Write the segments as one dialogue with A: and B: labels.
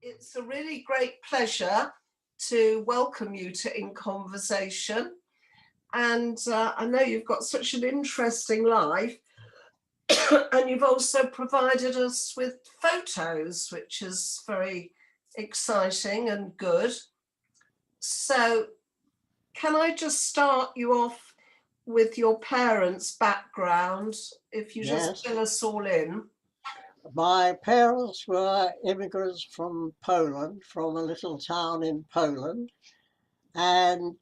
A: It's a really great pleasure to welcome you to In Conversation. And I know you've got such an interesting life, and you've also provided us with photos, which is very exciting and good. So, can I just start you off with your parents' background, if you just
B: Yes,
A: fill us all in?
B: my parents were immigrants from Poland, from a little town in Poland, and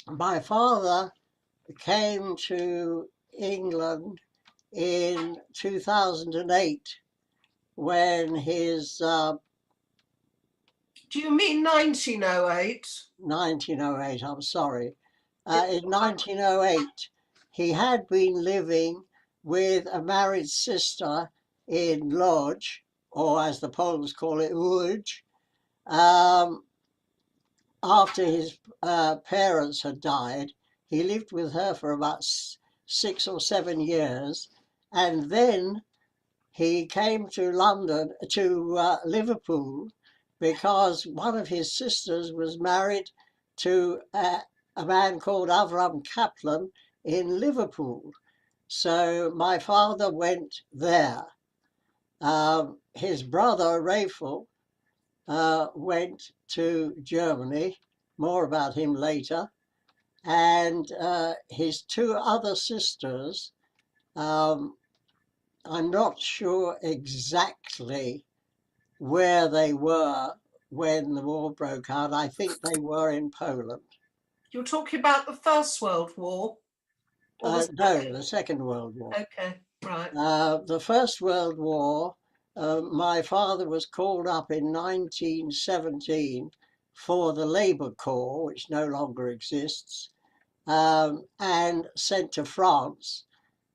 B: my father came to England in 2008 when his
A: Do you mean 1908?
B: 1908, I'm sorry, in 1908 he had been living with a married sister in Lodz, or as the Poles call it, Łódź. Um, After his parents had died, he lived with her for about 6 or 7 years, and then he came to London, to Liverpool, because one of his sisters was married to a man called Avram Kaplan in Liverpool. So my father went there. His brother, Raphael, went to Germany, more about him later, and his two other sisters, um, I'm not sure exactly where they were when the war broke out. I think they were in Poland.
A: You're talking about the First World War or the
B: No,
A: Second?
B: the Second World War.
A: Okay, right.
B: The First World War, my father was called up in 1917 for the Labour Corps, which no longer exists, and sent to France.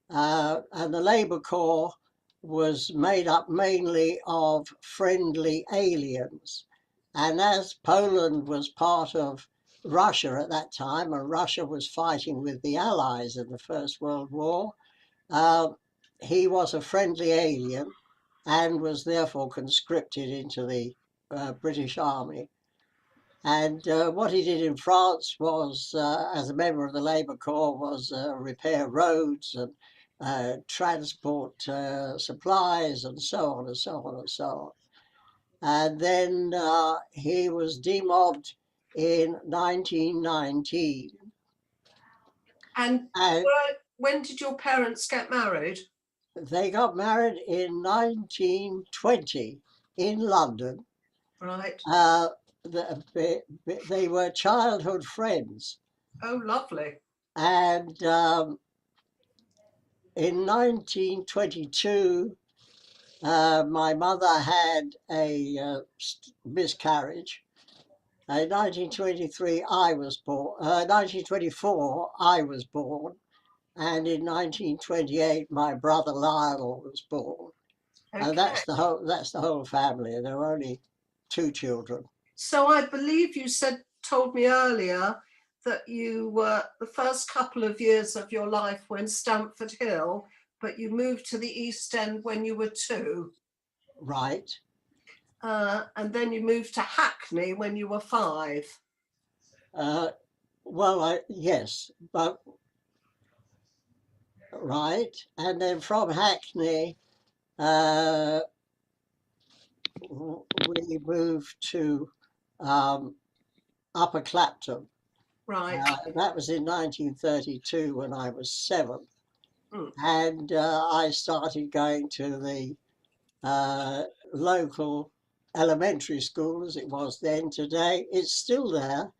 B: And the Labour Corps was made up mainly of friendly aliens. And as Poland was part of Russia at that time, and Russia was fighting with the Allies in the First World War, uh, he was a friendly alien and was therefore conscripted into the British Army. And what he did in France was, as a member of the Labour Corps, was repair roads and transport supplies and so on and so on and so on. And then he was demobbed in 1919.
A: And
B: And
A: when did your parents get married?
B: they got married in 1920 in London.
A: Right.
B: Uh, they were childhood friends.
A: Oh, lovely.
B: And in 1922, my mother had a miscarriage. In 1923, I was born. 1924, I was born, and in 1928, my brother Lionel was born. And
A: Okay.
B: that's the whole. That's the whole family. There were only two children.
A: So I believe you told me earlier that you were the first couple of years of your life were in Stamford Hill, but you moved to the East End when you were 2.
B: Right.
A: And then you moved to Hackney when you were 5.
B: Uh, yes, but right. And then from Hackney, uh, we moved to um, Upper Clapton.
A: Right.
B: That was in 1932 when I was 7.
A: Mm.
B: And I started going to the uh, local elementary school as it was then. Today, it's still there,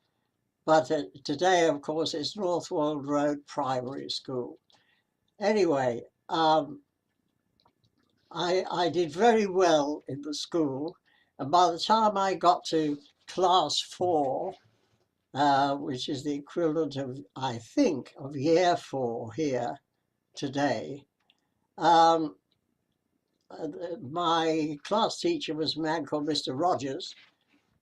B: but today, of course, it's Northwold Road Primary School. Anyway, I did very well in the school, and by the time I got to class 4, which is the equivalent of, I think, of year 4 here today, um, my class teacher was a man called Mr. Rogers,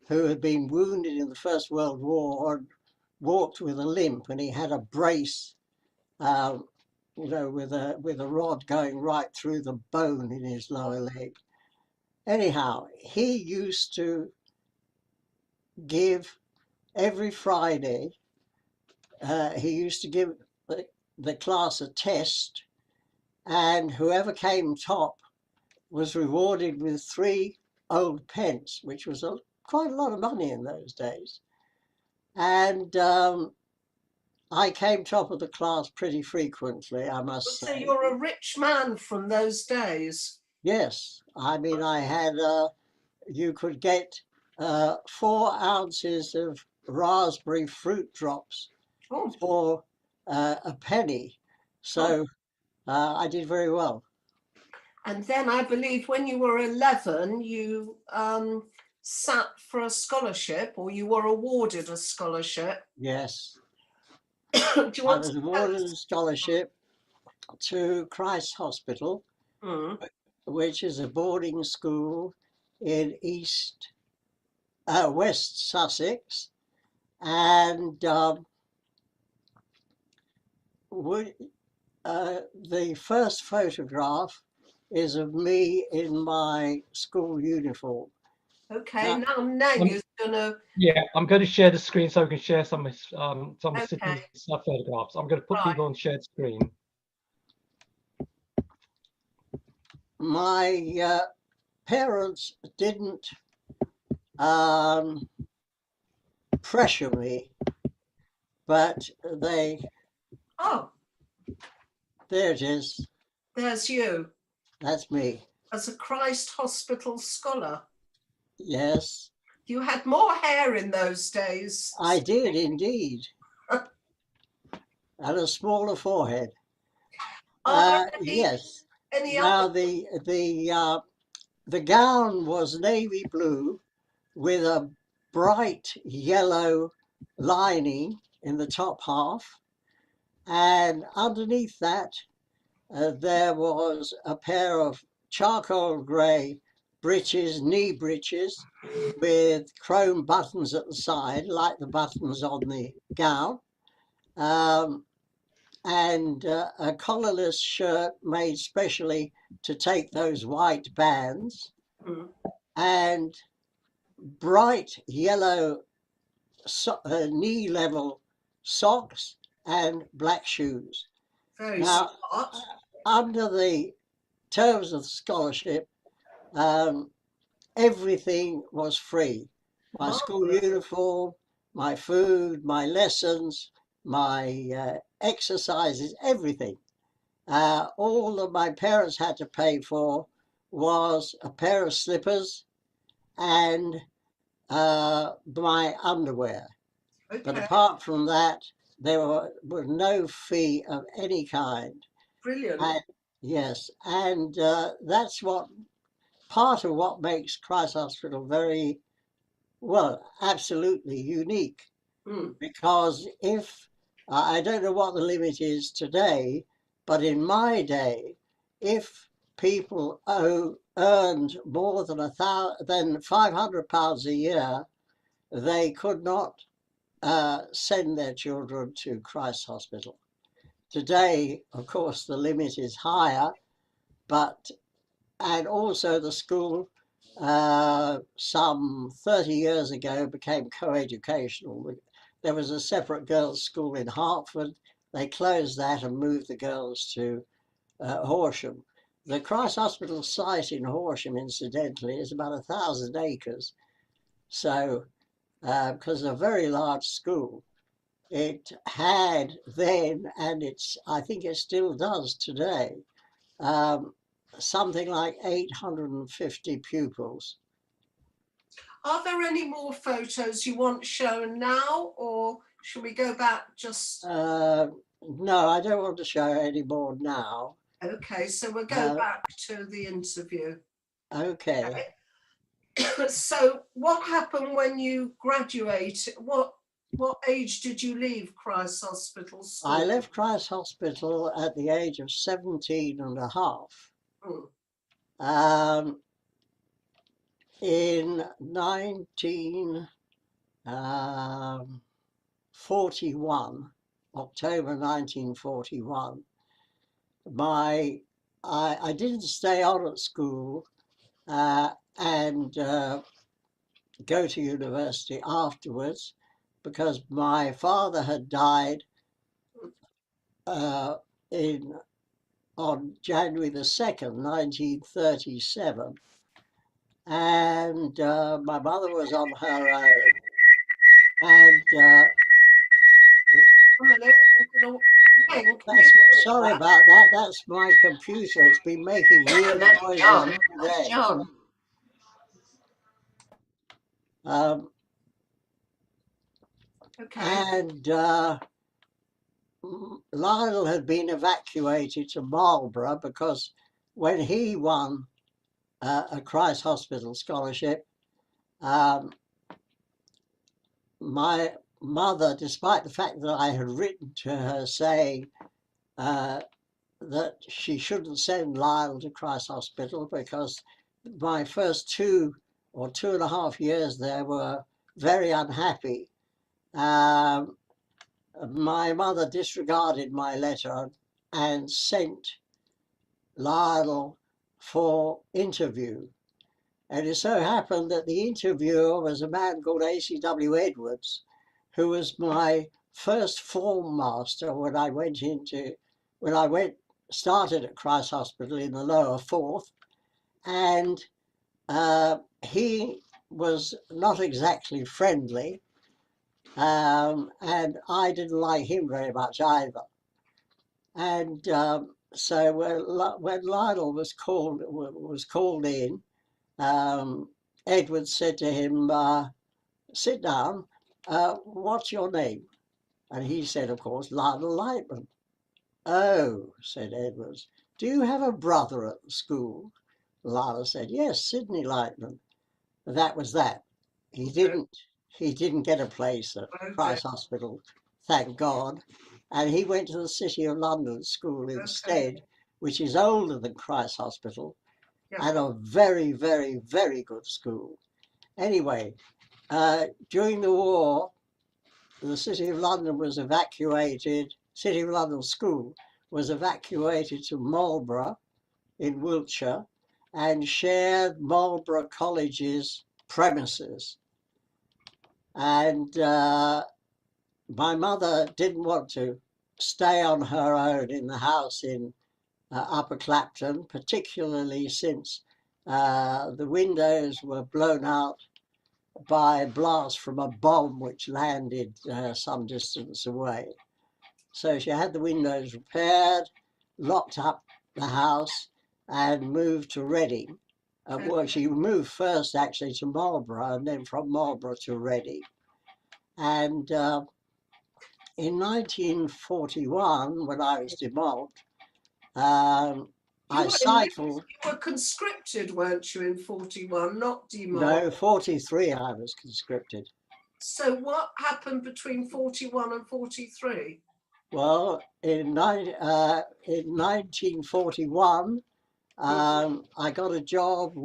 B: who had been wounded in the First World War and walked with a limp, and he had a brace, um, with a rod going right through the bone in his lower leg. anyhow, he used to give every Friday, he used to give the class a test, and whoever came top was rewarded with 3 old pence, which was quite a lot of money in those days. And I came top of the class pretty frequently, I must
A: So
B: say.
A: you're a rich man from those days.
B: Yes, I mean, I had, you could get 4 ounces of raspberry fruit drops
A: Oh,
B: for a penny.
A: oh.
B: So I did very well.
A: And then I believe when you were 11, you sat for a scholarship, or you were awarded a scholarship.
B: Yes,
A: Do you
B: I
A: want
B: was
A: to tell
B: awarded
A: us?
B: a scholarship to Christ's Hospital,
A: Mm.
B: which is a boarding school in West Sussex, and we, the first photograph is of me in my school uniform.
A: Okay,
B: Uh,
A: now
C: Um,
A: you're gonna.
C: yeah, I'm going to share the screen so we can share some of
A: Okay,
C: Sydney's photographs. I'm going to put
A: right.
C: people on shared screen.
B: my parents didn't pressure me, but
A: Oh,
B: there it is.
A: there's you
B: That's me.
A: as a Christ Hospital scholar.
B: Yes,
A: You had more hair in those days.
B: I did indeed, and a smaller forehead.
A: Are there
B: Yes.
A: any
B: Now
A: other?
B: the gown was navy blue with a bright yellow lining in the top half, and underneath that there was a pair of charcoal grey breeches, knee breeches, with chrome buttons at the side, like the buttons on the gown, um, and a collarless shirt made specially to take those white bands,
A: Mm,
B: and bright yellow knee level socks and black shoes.
A: very
B: Now,
A: smart.
B: under the terms of the scholarship, um, everything was free. My school
A: Marvelous.
B: uniform, my food, my lessons, my exercises, everything. All that my parents had to pay for was a pair of slippers and my underwear. But
A: Okay,
B: apart from that, there was no fee of any kind.
A: brilliant.
B: And yes, and that's what part of what makes Christ Hospital very, well, absolutely unique.
A: Mm,
B: Because if I don't know what the limit is today, but in my day, if people earned more than £500 a year, they could not send their children to Christ's Hospital. Today, of course, the limit is higher, but and also the school some 30 years ago became co-educational. There was a separate girls' school in Hertford. They closed that and moved the girls to Horsham. The Christ Hospital site in Horsham, incidentally, is about 1,000 acres. So, because it's a very large school, it had then, and I think it still does today, um, something like 850 pupils.
A: Are there any more photos you want shown now, or should we go back just?
B: No, I don't want to show any more now.
A: Okay, so we'll go
B: Uh,
A: back to the interview.
B: okay.
A: So what happened when you graduate? What age did you leave Christ's Hospital
B: I
A: School?
B: left Christ Hospital at the age of 17 and a half.
A: Mm,
B: In 1941, October 1941, I didn't stay on at school, and go to university afterwards, because my father had died on January the 2nd, 1937, and my mother was on her own, and
A: A minute, I'm gonna wank.
B: sorry about that. That's my computer. It's been making weird
D: That's
B: noises
D: John.
B: today.
D: That's John.
A: Okay.
B: And Lionel had been evacuated to Marlborough because when he won a Christ Hospital scholarship, my mother, despite the fact that I had written to her saying that she shouldn't send Lionel to Christ Hospital because my first 2 or 2.5 years there were very unhappy. My mother disregarded my letter and sent Lionel for interview. And it so happened that the interviewer was a man called A.C.W. Edwards, who was my first form master when I started at Christ Hospital in the lower fourth. And he was not exactly friendly, and I didn't like him very much either. And so when Lionel was called in, Edwards said to him, "Sit down. What's your name?" And he said, of course, Lionel Lightman. "Oh," said Edwards, "do you have a brother at the school?" Lionel said, "Yes, Sidney Lightman." That was that. He didn't get a place at Christ Hospital, thank God. And he went to the City of London school instead, which is older than Christ Hospital, and a very, very, very good school. Anyway, during the war, the City of London was evacuated, City of London School was evacuated to Marlborough in Wiltshire and shared Marlborough College's premises. And my mother didn't want to stay on her own in the house in Upper Clapton, particularly since the windows were blown out by a blast from a bomb which landed some distance away. So she had the windows repaired, locked up the house, and moved to Reading. Well, she moved first actually to Marlborough, and then from Marlborough to Reading. And in 1941, when I was demobbed, I cycled.
A: You were conscripted, weren't you, in 41, not demobbed?
B: No, 43 I was conscripted.
A: So what happened between 41 and 43?
B: Well, in 1941, I got a job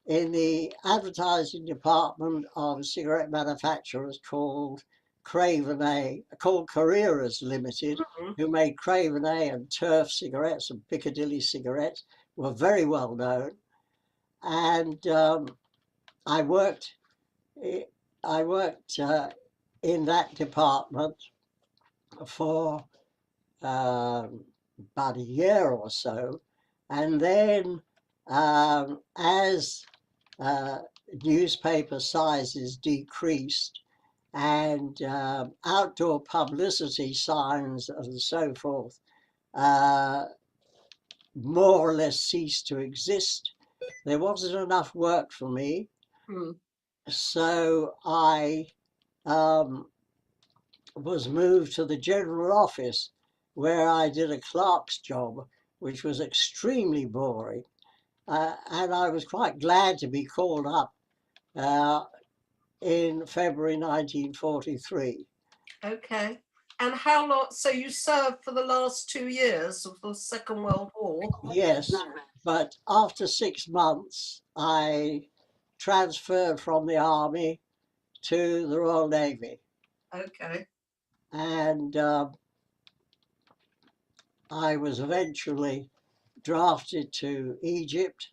B: in the advertising department of a cigarette manufacturers called Carreras Limited, who made Craven A and Turf cigarettes and Piccadilly cigarettes, were very well known. And I worked in that department for about a year or so, and then as newspaper sizes decreased and outdoor publicity signs and so forth more or less ceased to exist, there wasn't enough work for me. So I was moved to the general office, where I did a clerk's job, which was extremely boring. And I was quite glad to be called up in February 1943.
A: Okay. And how long? So you served for the last 2 years of the Second World War?
B: Yes, but after 6 months, I transferred from the Army to the Royal Navy.
A: Okay.
B: And I was eventually drafted to Egypt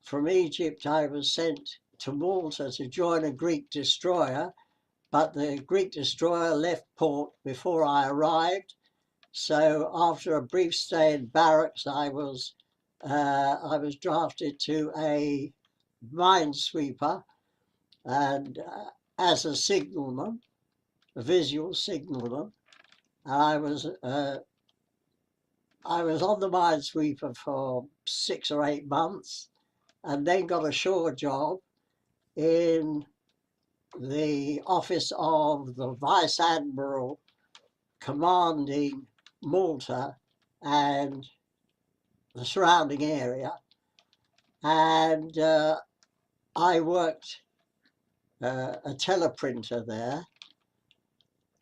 B: from Egypt, I was sent to Malta to join a Greek destroyer, but the Greek destroyer left port before I arrived. So after a brief stay in barracks, I was drafted to a minesweeper, and as a signalman, a visual signalman. And I was on the minesweeper for 6 or 8 months, and then got a shore job in the office of the Vice Admiral commanding Malta and the surrounding area. And I worked a teleprinter there,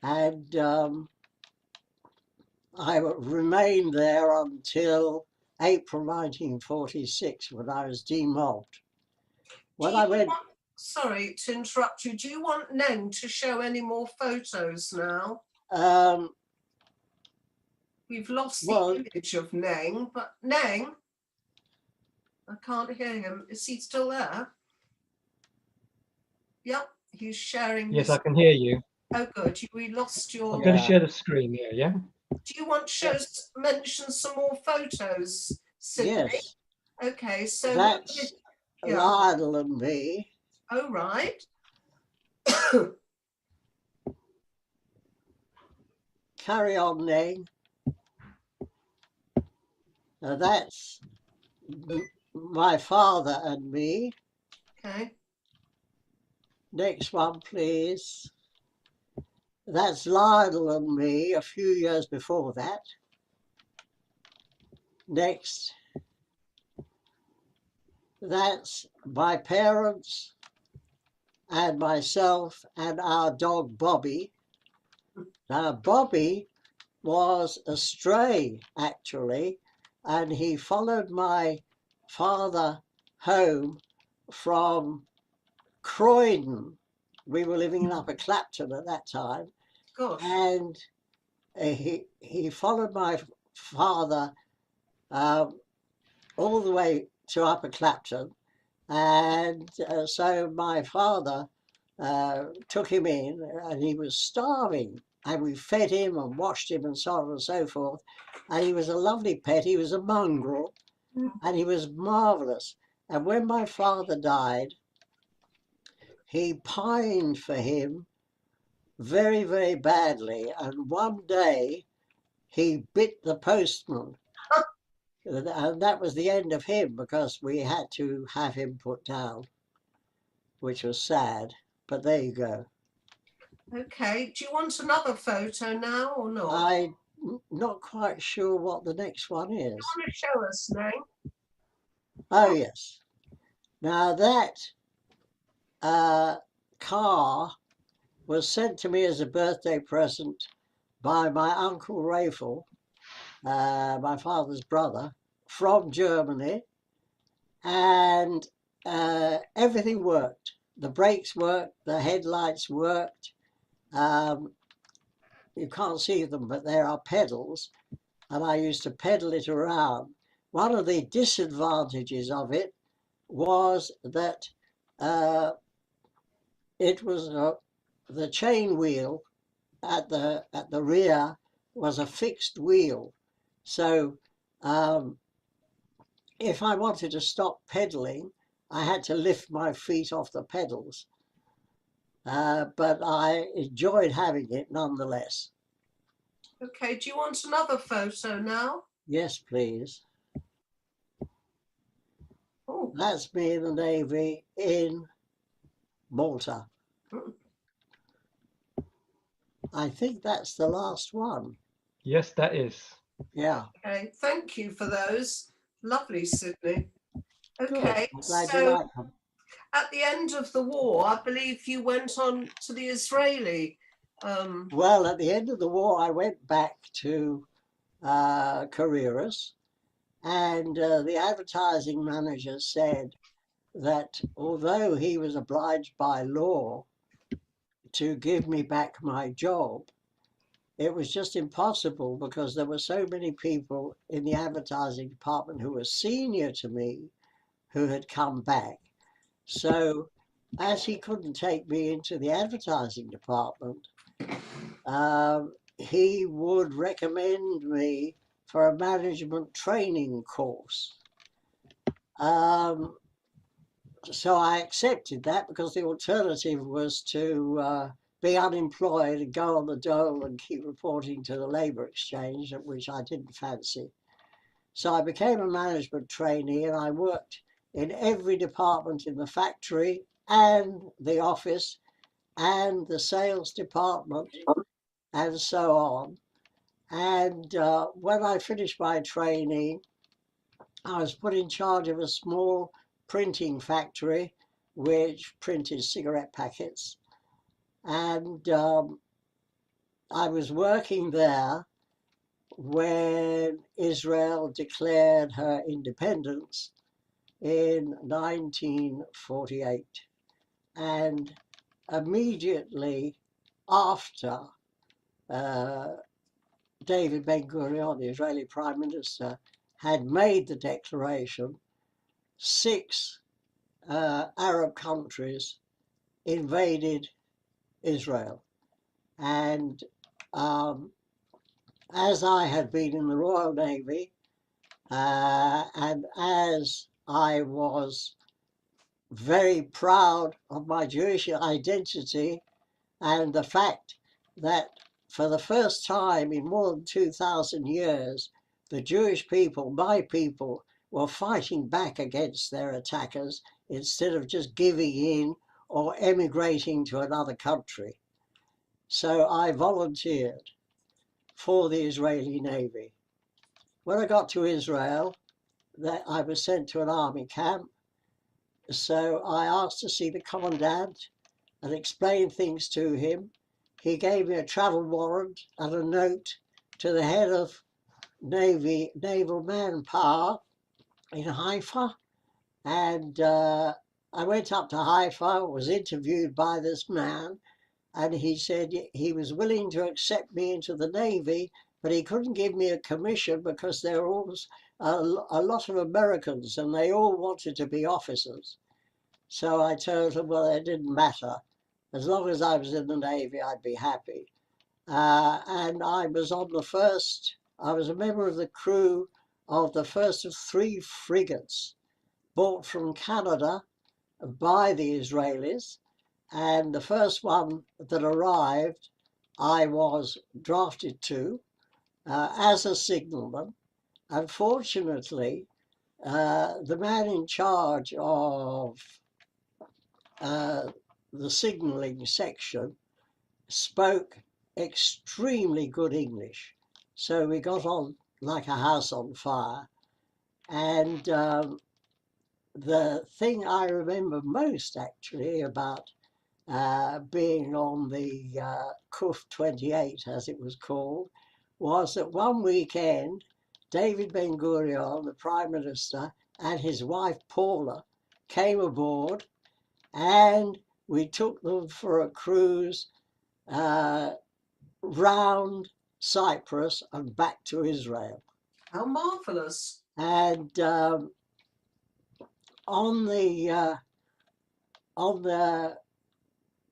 B: and I remained there until April 1946, when I was demobbed. When I went,
A: sorry to interrupt you, do you want Neng to show any more photos now? We've lost the image of Neng, but Neng, I can't hear him. Is he still there? Yep, he's sharing.
C: Yes, I can hear you.
A: Oh, good. We lost your.
C: I'm going to share the screen here, yeah?
A: Do you want to mention some more photos, Sidney?
B: yes,
A: Okay, so
B: that's Lionel and me.
A: Oh, right.
B: Carry on, Neng. That's my father and me.
A: Okay.
B: Next one, please. That's Lionel and me a few years before that. Next. That's my parents and myself and our dog Bobby. Now, Bobby was a stray, actually, and he followed my father home from Croydon. We were living in Upper Clapton at that time.
A: Gosh.
B: And he followed my father all the way to Upper Clapton. And so my father took him in, and he was starving. And we fed him and washed him and so on and so forth. And he was a lovely pet. He was a mongrel, and he was marvelous. And when my father died, he pined for him very, very badly. And one day he bit the postman. And that was the end of him, because we had to have him put down, which was sad. But there you go.
A: Okay. Do you want another photo now or not?
B: I'm not quite sure what the next one is.
A: You want to show us, Neng?
B: Oh, yes. Now that car was sent to me as a birthday present by my Uncle Rafel, my father's brother, from Germany, and everything worked. The brakes worked, the headlights worked. You can't see them, but there are pedals, and I used to pedal it around. One of the disadvantages of it was that it was the chain wheel at the rear was a fixed wheel. So if I wanted to stop pedaling, I had to lift my feet off the pedals. But I enjoyed having it nonetheless.
A: Okay, do you want another photo now?
B: Yes, please.
A: Oh.
B: That's me in the Navy in Malta. I think that's the last one.
C: Yes, that is.
B: Yeah.
A: Okay, thank you for those. Lovely, Sidney. Okay,
B: Glad
A: so
B: you like them.
A: At the end of the war, I believe you went on to the Israeli.
B: Well, at the end of the war, I went back to Carreras, and the advertising manager said that although he was obliged by law to give me back my job, it was just impossible, because there were so many people in the advertising department who were senior to me who had come back. So as he couldn't take me into the advertising department, he would recommend me for a management training course. So I accepted that because the alternative was to be unemployed and go on the dole and keep reporting to the labour exchange, which I didn't fancy. So I became a management trainee and I worked in every department in the factory and the office and the sales department and so on. And when I finished my training, I was put in charge of a small printing factory which printed cigarette packets. And I was working there when Israel declared her independence in 1948. And immediately after David Ben-Gurion, the Israeli Prime Minister, had made the declaration, 6 Arab countries invaded Israel. And as I had been in the Royal Navy, and as I was very proud of my Jewish identity and the fact that for the first time in more than 2,000 years, the Jewish people, my people, were fighting back against their attackers instead of just giving in or emigrating to another country. So I volunteered for the Israeli Navy. When I got to Israel, I was sent to an army camp. So I asked to see the commandant and explained things to him. He gave me a travel warrant and a note to the head of naval manpower in Haifa. And I went up to Haifa, was interviewed by this man, and he said he was willing to accept me into the Navy, but he couldn't give me a commission because there were always a lot of Americans and they all wanted to be officers. So I told him, well, it didn't matter. As long as I was in the Navy, I'd be happy. And I was I was a member of the crew of the first of 3 frigates bought from Canada by the Israelis. And the first one that arrived, I was drafted to as a signalman. Unfortunately, the man in charge of the signalling section spoke extremely good English. So we got on like a house on fire. And the thing I remember most actually about being on the Kuf 28, as it was called, was that one weekend, David Ben-Gurion, the Prime Minister, and his wife Paula came aboard and we took them for a cruise round Cyprus and back to Israel.
A: How marvellous.
B: And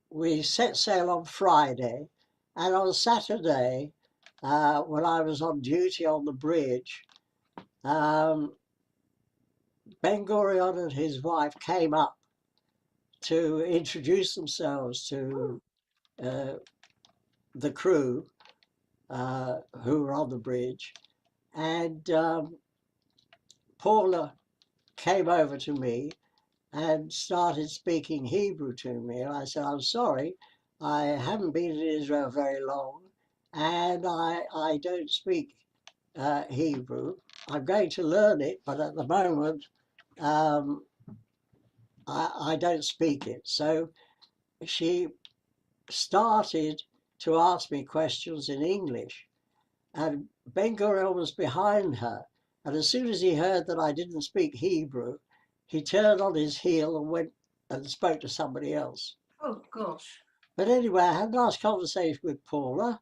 B: we set sail on Friday, and on Saturday, when I was on duty on the bridge, Ben-Gurion and his wife came up to introduce themselves to the crew who were on the bridge, and Paula came over to me and started speaking Hebrew to me. And I said, I'm sorry, I haven't been in Israel very long and I don't speak Hebrew. I'm going to learn it, but at the moment I don't speak it. So she started to ask me questions in English, and Ben-Gurion was behind her. And as soon as he heard that I didn't speak Hebrew, he turned on his heel and went and spoke to somebody else.
A: Oh, gosh.
B: But anyway, I had a nice conversation with Paula,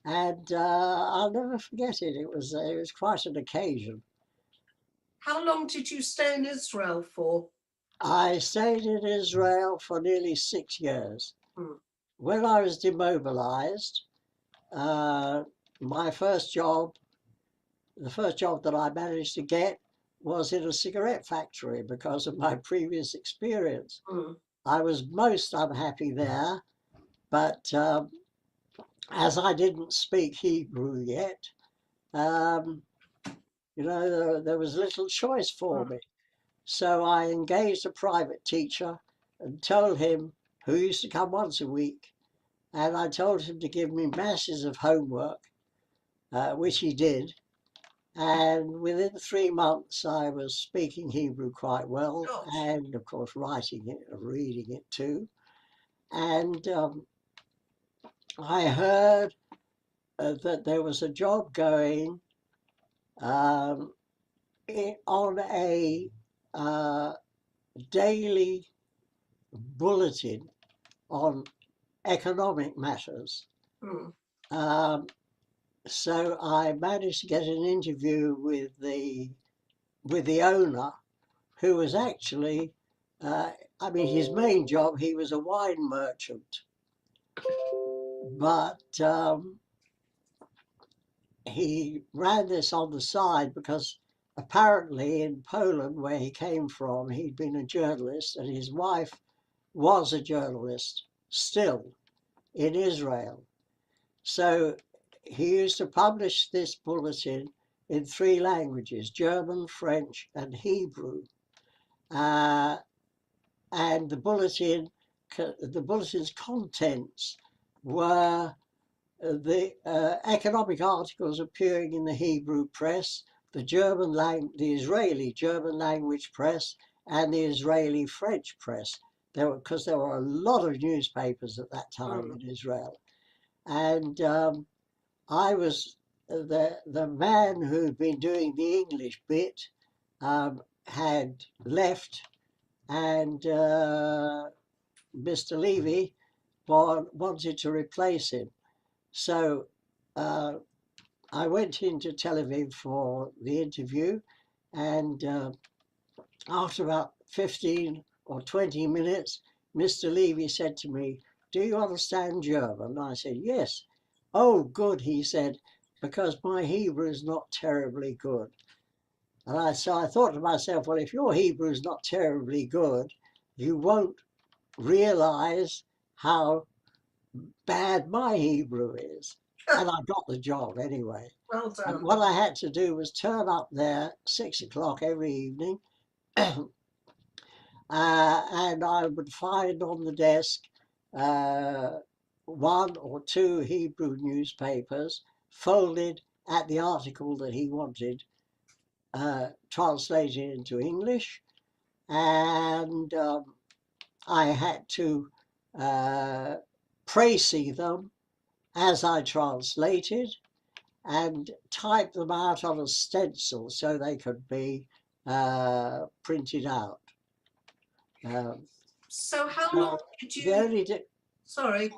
B: and I'll never forget it. It was quite an occasion.
A: How long did you stay in Israel for?
B: I stayed in Israel for nearly 6 years. When I was demobilized, my first job, the first job that I managed to get was in a cigarette factory because of my previous experience. I was most unhappy there, but as I didn't speak Hebrew yet, you know, there was little choice for me. So I engaged a private teacher and told him, who used to come once a week, and I told him to give me masses of homework, which he did. And within 3 months, I was speaking Hebrew quite well, and of course, writing it and reading it too. And I heard that there was a job going on a daily bulletin on economic matters. So I managed to get an interview with the owner, who was actually, I mean, his main job, he was a wine merchant, but he ran this on the side because apparently in Poland, where he came from, he'd been a journalist, and his wife was a journalist still in Israel. So he used to publish this bulletin in 3 languages, German, French, and Hebrew. And the bulletin's contents were the economic articles appearing in the Hebrew press, the Israeli German language press, and the Israeli French press. Because there were a lot of newspapers at that time in Israel. And I was the man who'd been doing the English bit had left, and Mr. Levy wanted to replace him. So I went into Tel Aviv for the interview, and after about 15 or 20 minutes, Mr. Levy said to me, "Do you understand German?" I said, "Yes." "Oh, good," he said, "because my Hebrew is not terribly good." And so I thought to myself, well, if your Hebrew is not terribly good, you won't realize how bad my Hebrew is. And I got the job anyway.
A: Well done.
B: And what I had to do was turn up there 6 o'clock every evening. And I would find on the desk 1 or 2 Hebrew newspapers folded at the article that he wanted translated into English. And I had to précis them as I translated and type them out on a stencil so they could be printed out.
A: So how long did you... Sorry,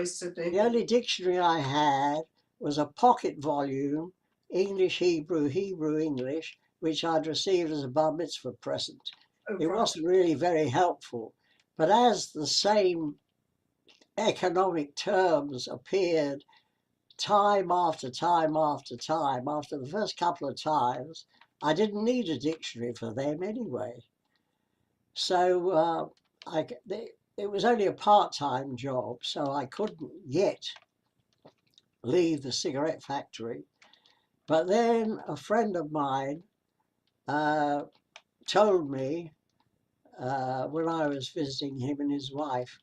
A: Sidney.
B: The only dictionary I had was a pocket volume, English, Hebrew, Hebrew, English, which I'd received as a bar mitzvah present. It wasn't really very helpful. But as the same economic terms appeared time after time after time, after the first couple of times, I didn't need a dictionary for them anyway. So it was only a part-time job, so I couldn't yet leave the cigarette factory. But then a friend of mine told me when I was visiting him and his wife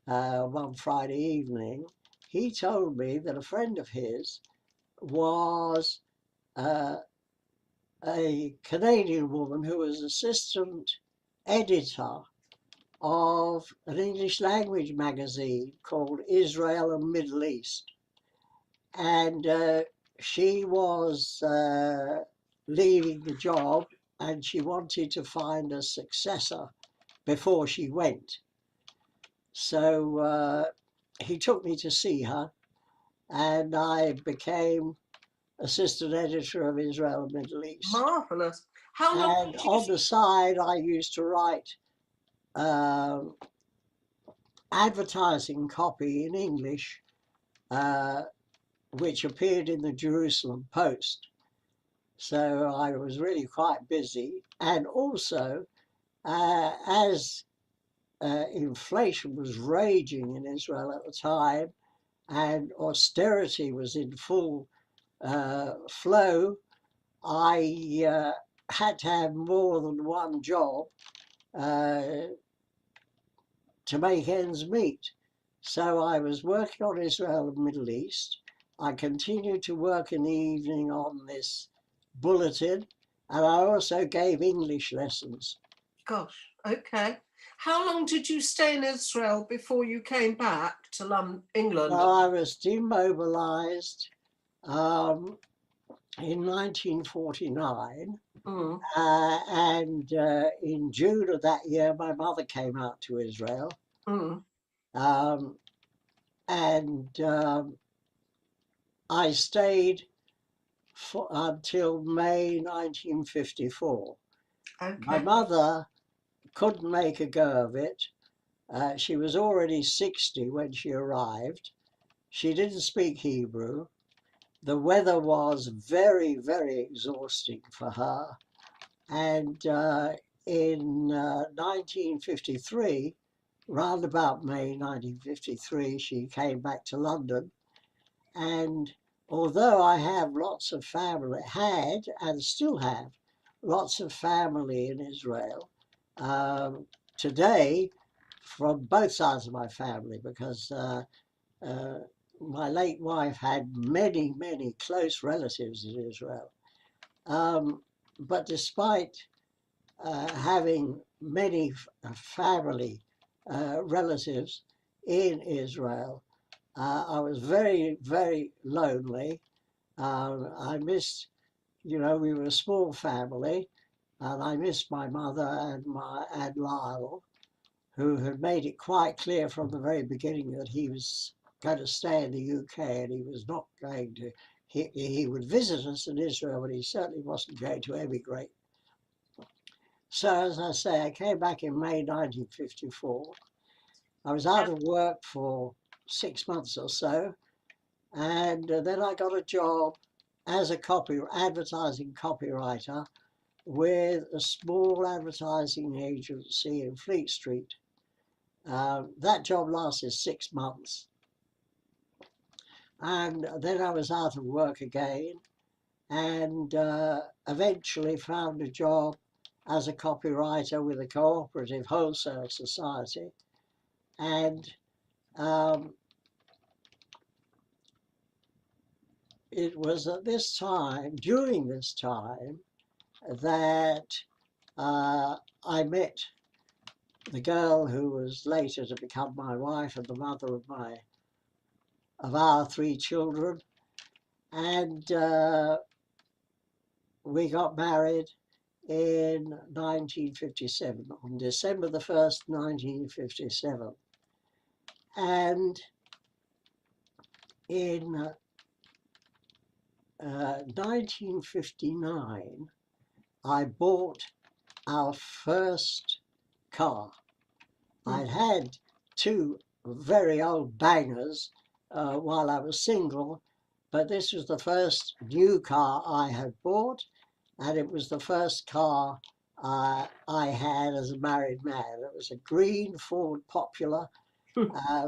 B: one Friday evening, he told me that a friend of his was a Canadian woman who was assistant editor of an English language magazine called Israel and Middle East. And she was leaving the job, and she wanted to find a successor before she went. So he took me to see her, and I became assistant editor of Israel and Middle East.
A: Marvellous. How long
B: And
A: did you...
B: on the side, I used to write advertising copy in English, which appeared in the Jerusalem Post. So I was really quite busy. And also, as inflation was raging in Israel at the time and austerity was in full flow, I had to have more than one job to make ends meet. So I was working on Israel and Middle East. I continued to work in the evening on this bulletin, and I also gave English lessons.
A: Gosh, okay. How long did you stay in Israel before you came back to England?
B: Well, I was demobilized in 1949, and in June of that year, my mother came out to Israel. And I stayed until May 1954.
A: Okay.
B: My mother couldn't make a go of it. She was already 60 when she arrived. She didn't speak Hebrew. The weather was very, very exhausting for her. And in 1953, round about May 1953, she came back to London. And although I have lots of family, had and still have lots of family in Israel, today, from both sides of my family, because my late wife had many, many close relatives in Israel. But despite having many family relatives in Israel, I was very, very lonely. I missed, we were a small family, and I missed my mother and Lyle, who had made it quite clear from the very beginning that he was going to stay in the UK and he was not going to. He would visit us in Israel, but he certainly wasn't going to emigrate. So, as I say, I came back in May 1954. I was out of work for 6 months or so, and then I got a job as a advertising copywriter with a small advertising agency in Fleet Street. That job lasted 6 months. And then I was out of work again, and eventually found a job as a copywriter with a cooperative wholesale society. And it was at this time, during this time, that I met the girl who was later to become my wife and the mother of our 3 children. And we got married in 1957, on December the 1st, 1957. And in 1959, I bought our first car. I'd had 2 very old bangers while I was single, but this was the first new car I had bought, and it was the first car I had as a married man. It was a green Ford Popular,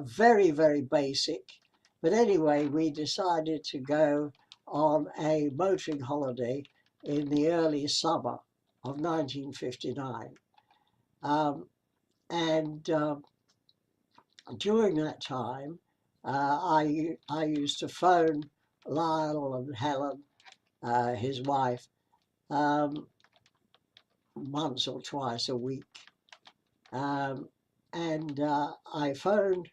B: very, very basic. But anyway, we decided to go on a motoring holiday in the early summer of 1959. During that time, I used to phone Lyle and Helen, his wife, once or twice a week. I phoned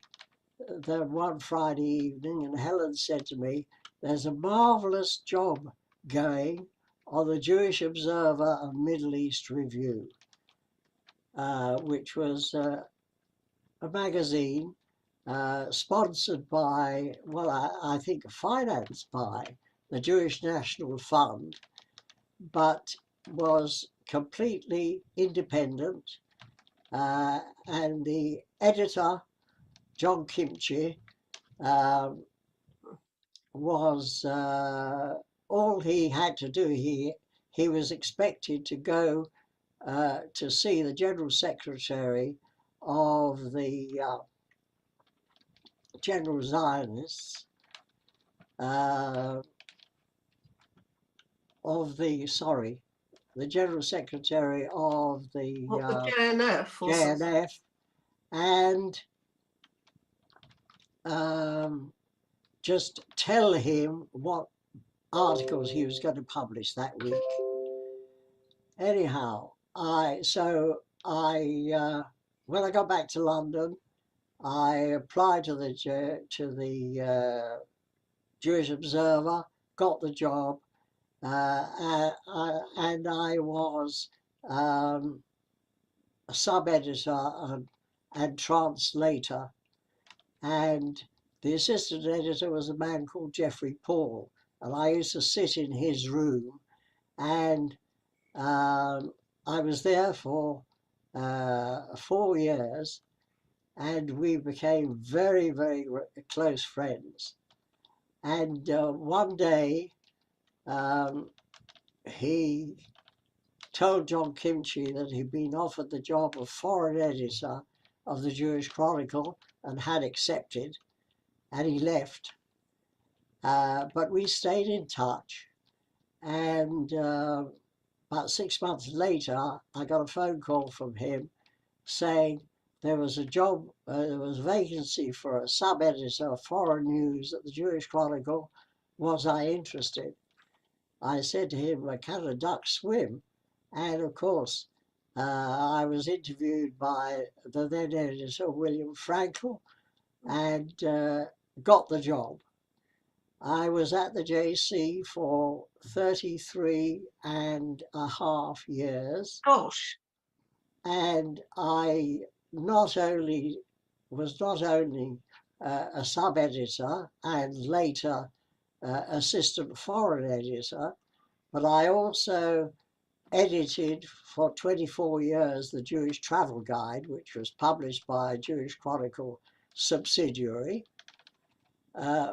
B: them one Friday evening, and Helen said to me, "There's a marvelous job going on the Jewish Observer and Middle East Review," which was a magazine sponsored by, well, I think financed by the Jewish National Fund, but was completely independent, and the editor, John Kimchi, was all he had to do. He was expected to go to see the General Secretary of the General Zionists, the General Secretary of the
A: What, the JNF or something?
B: JNF, and just tell him what articles he was going to publish that week. Anyhow, when I got back to London, I applied to the Jewish Observer, got the job, and I was a sub-editor and translator, and the assistant editor was a man called Geoffrey Paul, and I used to sit in his room, and I was there for 4 years, and we became very, very close friends. And one day, he told John Kimchi that he'd been offered the job of foreign editor of the Jewish Chronicle and had accepted, and he left. But we stayed in touch, and about 6 months later, I got a phone call from him saying there was a job, there was a vacancy for a sub-editor of foreign news at the Jewish Chronicle. Was I interested? I said to him, can a duck swim? And of course, I was interviewed by the then editor, William Frankel, and got the job. I was at the JC for 33.5 years.
A: Gosh.
B: And I was not only a sub-editor and later assistant foreign editor, but I also edited for 24 years the Jewish Travel Guide, which was published by a Jewish Chronicle subsidiary,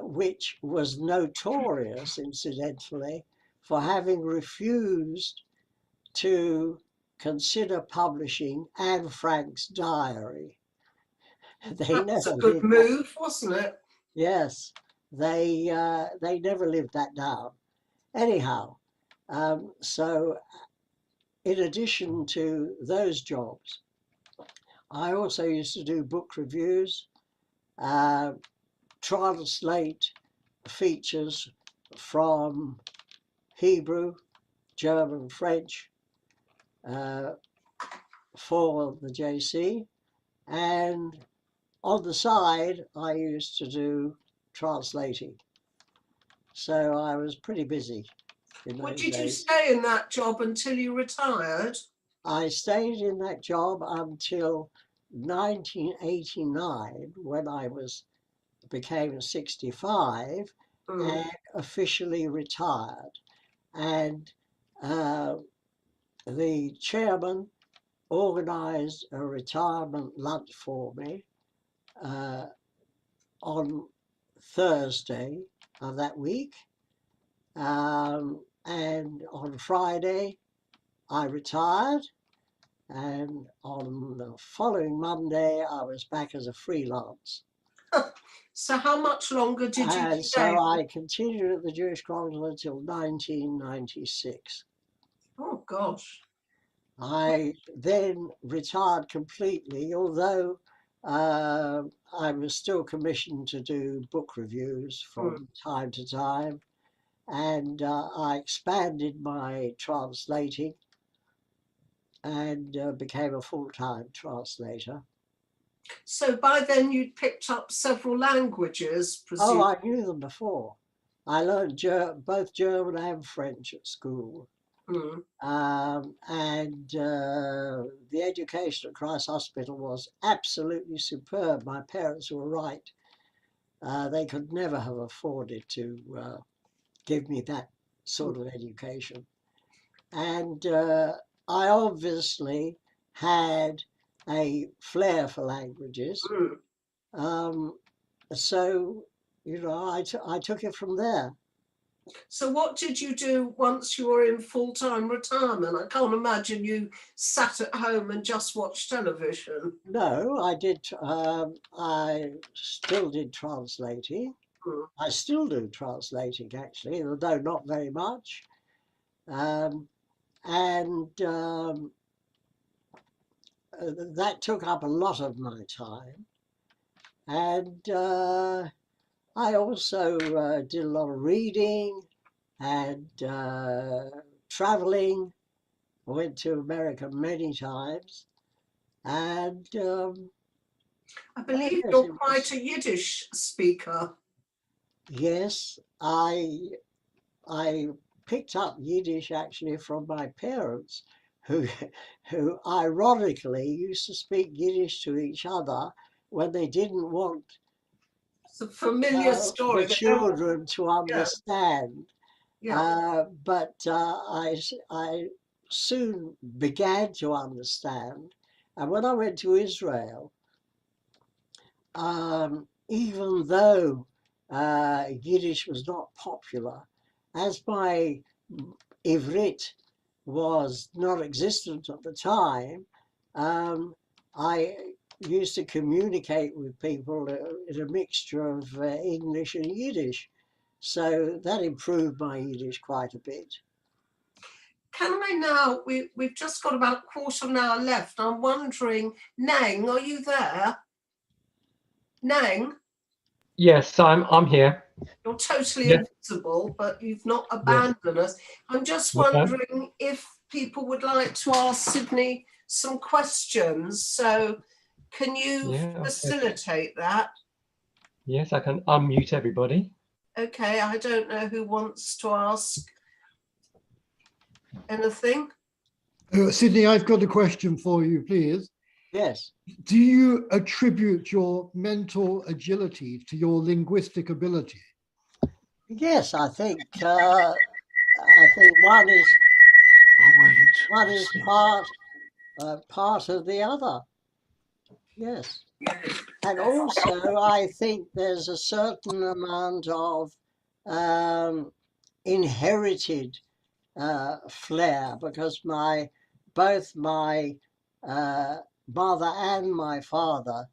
B: which was notorious, incidentally, for having refused to consider publishing Anne Frank's diary.
A: That's a good move, wasn't it?
B: Yes, they never lived that down. Anyhow, so in addition to those jobs, I also used to do book reviews, translate features from Hebrew, German, French for the JC, and on the side I used to do translating. So I was pretty busy in those days.
A: Did you stay in that job until you retired?
B: I stayed in that job until 1989, when I became 65 and officially retired. And the chairman organized a retirement lunch for me on Thursday of that week. And on Friday, I retired. And on the following Monday, I was back as a freelance.
A: So how much longer did you stay?
B: So I continued at the Jewish Chronicle until 1996.
A: Oh, gosh.
B: I then retired completely, although I was still commissioned to do book reviews from time to time. And I expanded my translating and became a full-time translator.
A: So by then you'd picked up several languages, presumably.
B: Oh, I knew them before. I learned both German and French at school. And the education at Christ's Hospital was absolutely superb. My parents were right. They could never have afforded to give me that sort of education. And I obviously had a flair for languages. So, I took it from there.
A: So what did you do once you were in full-time retirement? I can't imagine you sat at home and just watched television.
B: No, I did. I still did translating. I still do translating, actually, although not very much. That took up a lot of my time. And I also did a lot of reading and traveling. I went to America many times. And
A: I believe you're quite a Yiddish speaker.
B: yes, I picked up Yiddish actually from my parents, who ironically used to speak Yiddish to each other when they didn't want
A: It's a familiar story.
B: the children to understand.
A: Yeah.
B: But I soon began to understand. And when I went to Israel, even though Yiddish was not popular, as my Ivrit was not existent at the time, I used to communicate with people in a mixture of English and Yiddish. So that improved my Yiddish quite a bit.
A: Can I now, we've just got about a quarter of an hour left. I'm wondering, Nang, are you there? Nang?
C: Yes, I'm here.
A: You're totally
C: Yeah.
A: invisible, but you've not abandoned us. I'm just wondering if people would like to ask Sidney some questions. So can you facilitate that?
C: Yes, I can unmute everybody.
A: Okay, I don't know who wants to ask anything.
D: Sidney, I've got a question for you, please.
B: Yes.
D: Do you attribute your mental agility to your linguistic ability?
B: Yes, I think one is part of the other. Yes. And also, I think there's a certain amount of inherited flair, because both my mother and my father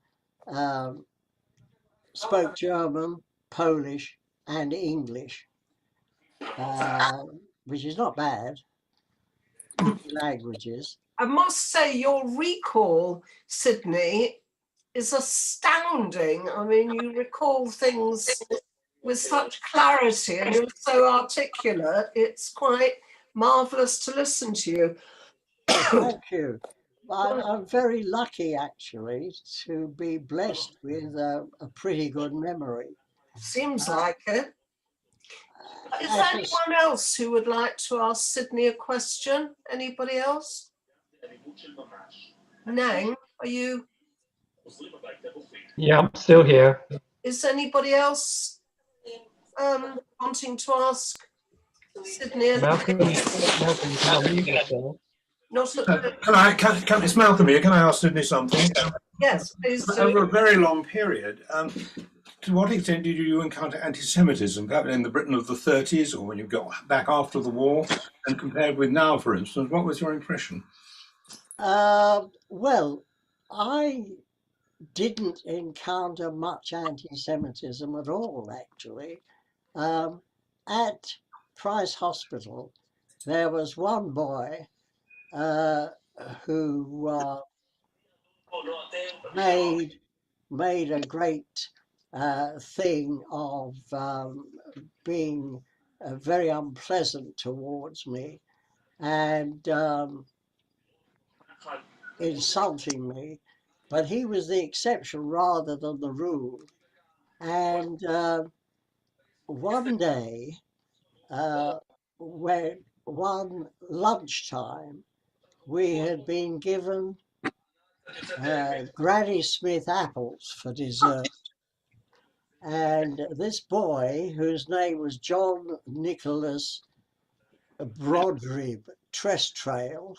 B: spoke German, Polish, and English, which is not bad languages.
A: I must say your recall, Sidney, is astounding. I mean, you recall things with such clarity and you're so articulate. It's quite marvelous to listen to you.
B: Thank you. I'm very lucky, actually, to be blessed with a pretty good memory.
A: Seems like it. Is there anyone else who would like to ask Sidney a question? Anybody else? Nang, are you?
C: Yeah, I'm still here.
A: Is anybody else wanting to ask Sidney?
C: Malcolm, you can unmute yourself.
E: It's Malcolm here. Can I ask Sidney something?
A: Yes, please do.
E: Over a very long period, to what extent did you encounter anti-Semitism in the Britain of the 30s, or when you got back after the war, and compared with now, for instance? What was your impression?
B: Well, I didn't encounter much anti-Semitism at all, actually. At Price Hospital, there was one boy who made a great thing of being very unpleasant towards me and insulting me, but he was the exception rather than the rule. And one day, when one lunchtime, we had been given Granny Smith apples for dessert. And this boy, whose name was John Nicholas Brodrib Trestrail,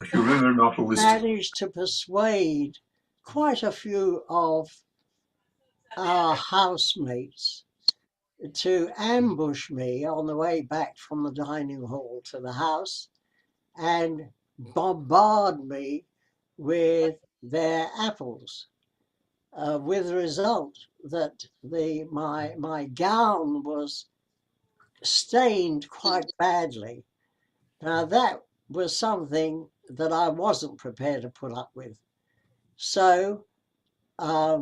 E: If you remember not all this.
B: managed to persuade quite a few of our housemates to ambush me on the way back from the dining hall to the house and bombard me with their apples, with the result that my gown was stained quite badly. Now that was something that I wasn't prepared to put up with. So I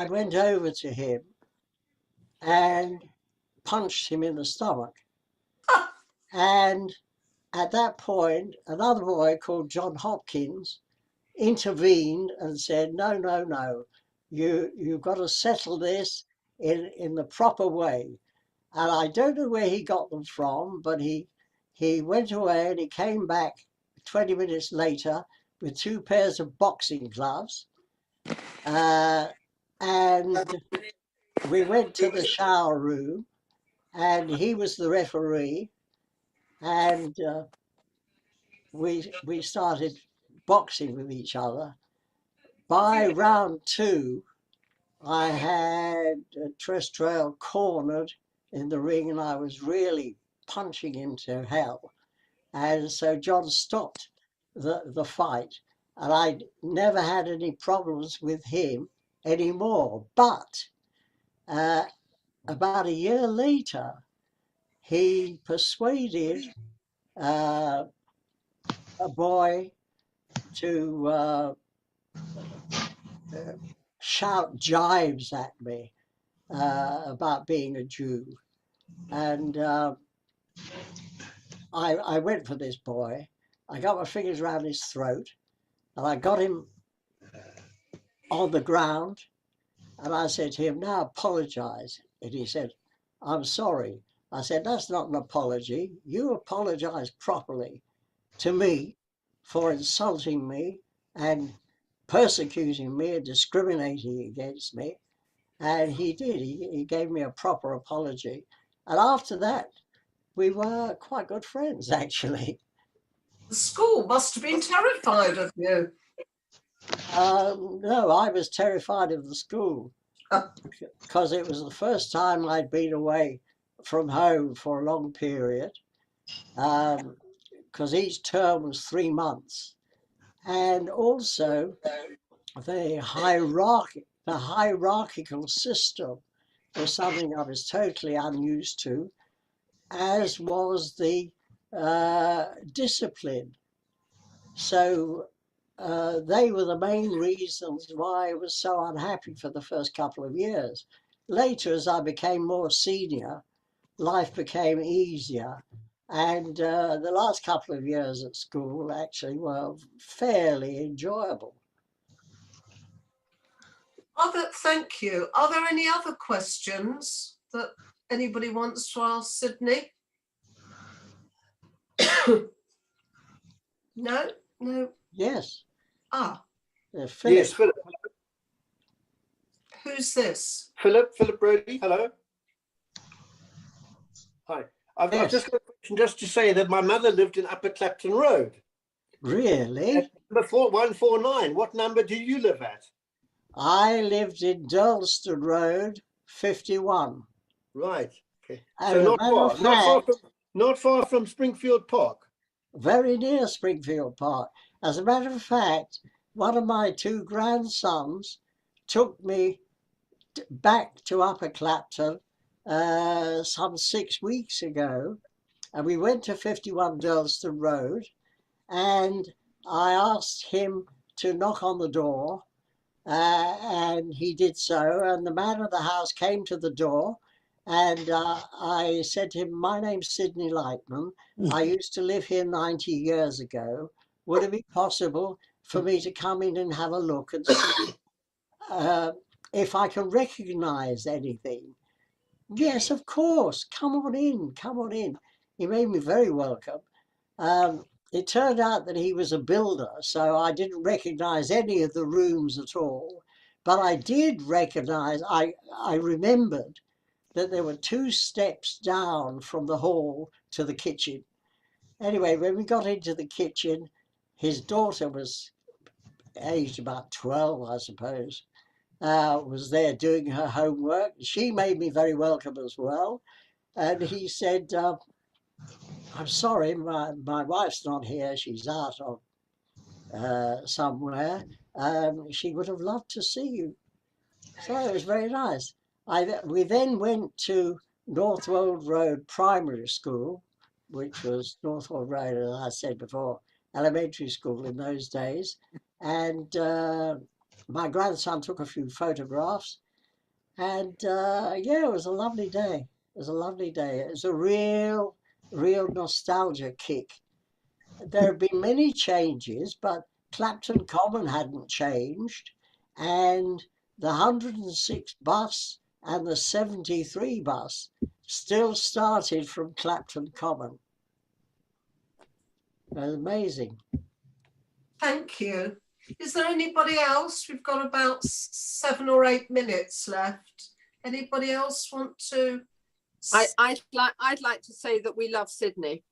B: went over to him and punched him in the stomach. And at that point, another boy called John Hopkins intervened and said, no, no, no, you've got to settle this in the proper way. And I don't know where he got them from, but he went away and he came back 20 minutes later with 2 pairs of boxing gloves. And we went to the shower room and he was the referee, and we started boxing with each other. By round 2, I had Trestrail cornered in the ring and I was really punching him to hell. And so John stopped the fight, and I never had any problems with him anymore. But about a year later, he persuaded a boy to shout jibes at me about being a Jew. And I went for this boy. I got my fingers around his throat and I got him on the ground. And I said to him, now apologize. And he said, I'm sorry. I said, that's not an apology. You apologize properly to me for insulting me and persecuting me and discriminating against me. And he did. He gave me a proper apology. And after that, we were quite good friends, actually.
A: The school must have been terrified of you.
B: No, I was terrified of the school because it was the first time I'd been away from home for a long period, because each term was 3 months. And also the hierarchical system was something I was totally unused to, as was the discipline. So they were the main reasons why I was so unhappy for the first couple of years. Later, as I became more senior, life became easier. And the last couple of years at school actually were fairly enjoyable.
A: Thank you. Are there any other questions that anybody wants to ask Sidney? No? No?
B: Yes.
A: Philip.
F: Yes, Philip.
A: Who's this?
F: Philip Brody. Hello. Hi. I've just got a question just to say that my mother lived in Upper Clapton Road.
B: Really?
F: Number 149. What number do you live at?
B: I lived in Durlston Road, 51.
F: Right. Okay.
B: And
F: So not far from Springfield Park.
B: Very near Springfield Park. As a matter of fact, one of my 2 grandsons took me back to Upper Clapton some 6 weeks ago, and we went to 51 Durlston Road, and I asked him to knock on the door, and he did so, and the man of the house came to the door, and I said to him, my name's Sidney Lightman. I used to live here 90 years ago. Would it be possible for me to come in and have a look and see if I can recognize anything? Yes, of course. Come on in. Come on in. He made me very welcome. It turned out that he was a builder, so I didn't recognize any of the rooms at all. But I did recognize, I remembered that there were 2 steps down from the hall to the kitchen. Anyway, when we got into the kitchen, his daughter was aged about 12, I suppose, was there doing her homework. She made me very welcome as well. And he said, I'm sorry, my wife's not here. She's out on somewhere. She would have loved to see you. So it was very nice. We then went to Northwold Road Primary School, which was Northwold Road, as I said before, elementary school in those days. And my grandson took a few photographs. And yeah, it was a lovely day. It was a lovely day. It was a real nostalgia kick. There have been many changes, but Clapton Common hadn't changed. And the 106 bus and the 73 bus still started from Clapton Common. It was amazing.
A: Thank you. Is there anybody else? We've got about 7 or 8 minutes left. Anybody else want to?
G: I'd like to say that we love Sydney.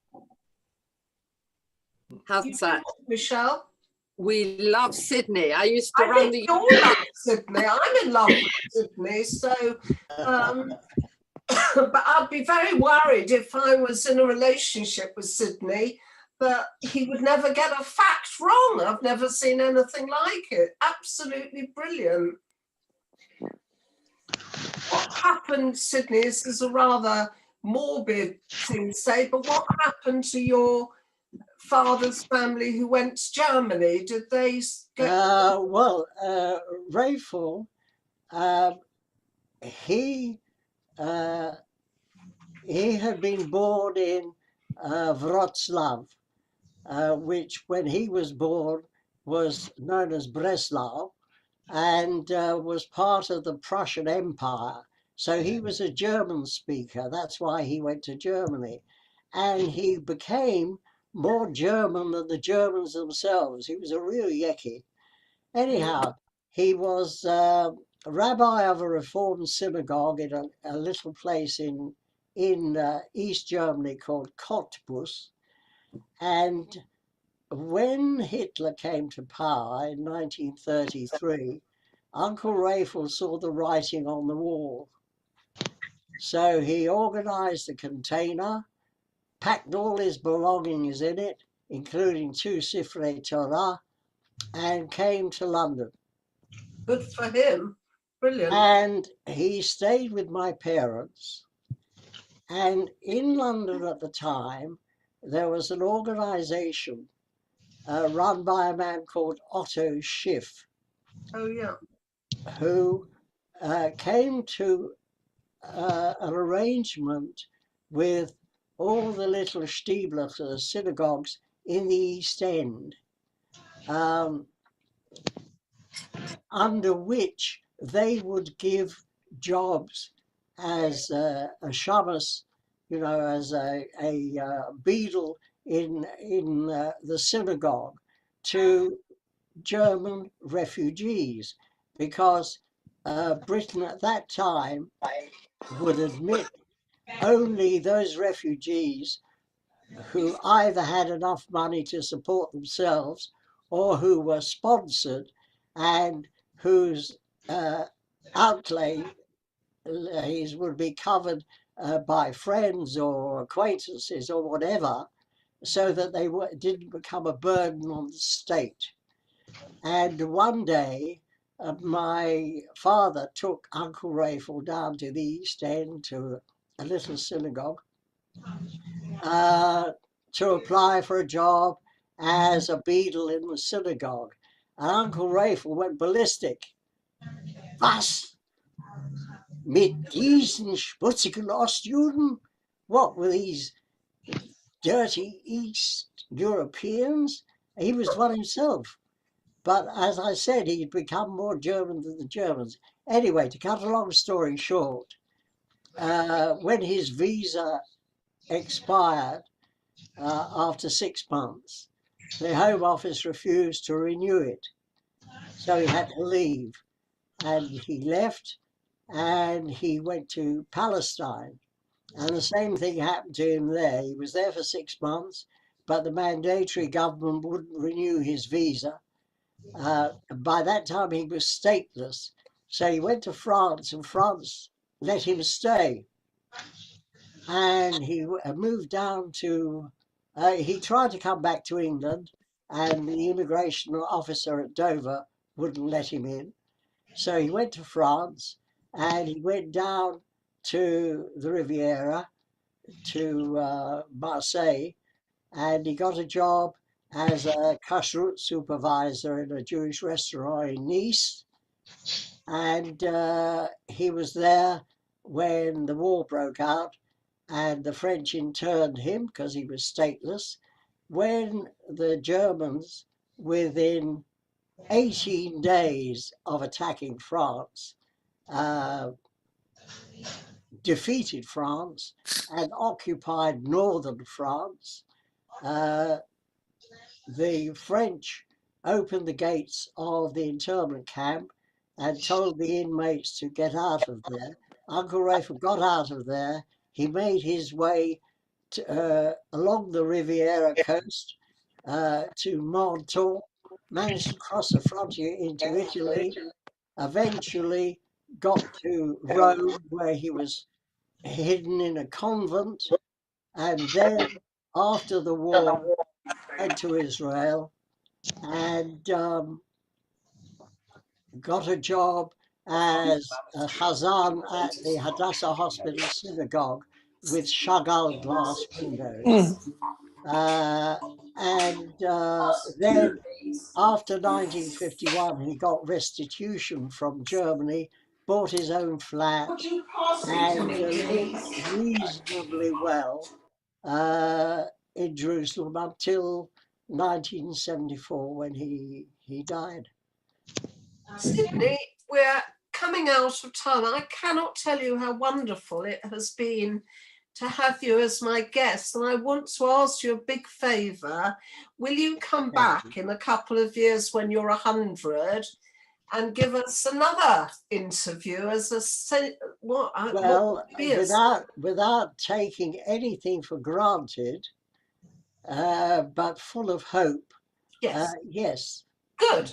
G: How's that?
A: Michelle?
G: We love Sydney. I used to run the.
A: You all love Sydney. I'm in love with Sydney. So, but I'd be very worried if I was in a relationship with Sydney that he would never get a fact wrong. I've never seen anything like it. Absolutely brilliant. What happened, Sydney? This is a rather morbid thing to say, but what happened to your father's family who went to Germany? Did they get...
B: Rayful, he had been born in Wrocław, which when he was born was known as Breslau, and was part of the Prussian Empire. So he was a German speaker. That's why he went to Germany. And he became more German than the Germans themselves. He was a real Yeki. Anyhow, he was a rabbi of a Reformed synagogue in a little place in East Germany called Cottbus. And when Hitler came to power in 1933, Uncle Rayful saw the writing on the wall. So he organized a container, packed all his belongings in it, including 2 Sifrei Torah, and came to London.
A: Good for him. Brilliant.
B: And he stayed with my parents. And in London at the time, there was an organization run by a man called Otto Schiff.
A: Oh, yeah.
B: Who came to an arrangement with all the little Stieblers, synagogues in the East End, under which they would give jobs as a shamus, as a beadle in the synagogue to German refugees, because Britain at that time would admit only those refugees who either had enough money to support themselves or who were sponsored and whose outlays would be covered by friends or acquaintances or whatever, so that they didn't become a burden on the state. And one day, my father took Uncle Rayful down to the East End to a little synagogue to apply for a job as a beadle in the synagogue. And Uncle Rayful went ballistic. Was? Mit diesen schmutzigen Ostjuden? What were these dirty East Europeans? He was one himself. But as I said, he'd become more German than the Germans. Anyway, to cut a long story short, when his visa expired after 6 months, the Home Office refused to renew it. So he had to leave. And he left and he went to Palestine. And the same thing happened to him there. He was there for 6 months. but the mandatory government wouldn't renew his visa. By that time, he was stateless. So he went to France, and France let him stay. And he moved down to, he tried to come back to England, and the immigration officer at Dover wouldn't let him in. So he went to France, and he went down to the Riviera, to Marseille, and he got a job as a kashrut supervisor in a Jewish restaurant in Nice. And he was there when the war broke out, and the French interned him because he was stateless. When the Germans, within 18 days of attacking France, defeated France and occupied northern France, the French opened the gates of the internment camp and told the inmates to get out of there. Uncle Rafe got out of there. He made his way along the Riviera coast to Menton, managed to cross the frontier into Italy, eventually got to Rome, where he was hidden in a convent, and then after the war went to Israel and got a job as a Chazan at the Hadassah Hospital Synagogue with Chagall glass windows. Then after 1951, he got restitution from Germany, bought his own flat, and lived reasonably well in Jerusalem until 1974 when he died.
A: Sidney, we're coming out of time. I cannot tell you how wonderful it has been to have you as my guest. And I want to ask you a big favour. Will you come back in a couple of years when you're 100 and give us another interview as
B: without taking anything for granted, but full of hope.
A: Yes.
B: Yes.
A: Good.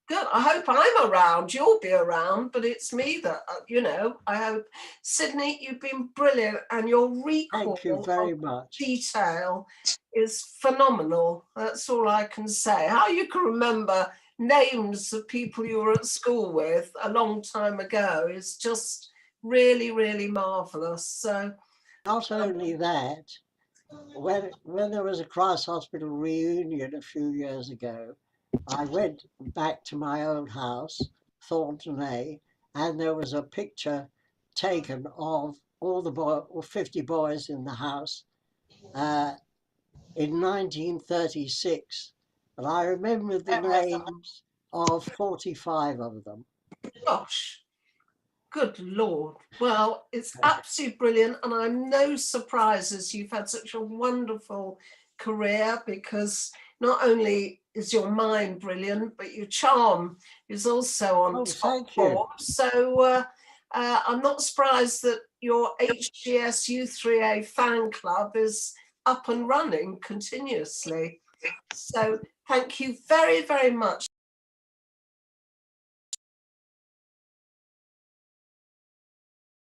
A: I hope I'm around. You'll be around, but it's me that, I hope. Sidney, you've been brilliant, and your recall
B: Thank you very much.
A: Detail is phenomenal. That's all I can say. How you can remember names of people you were at school with a long time ago is just really, really marvellous. So,
B: not only that, when there was a Christ Hospital reunion a few years ago, I went back to my old house, Thornton, and there was a picture taken of all the 50 boys in the house in 1936. And I remember the names of 45 of them.
A: Gosh, good Lord. Well, it's absolutely brilliant. And I'm no surprises you've had such a wonderful career, because not only is your mind brilliant, but your charm is also on top form. So I'm not surprised that your HGS U3A fan club is up and running continuously. So thank you very, very much.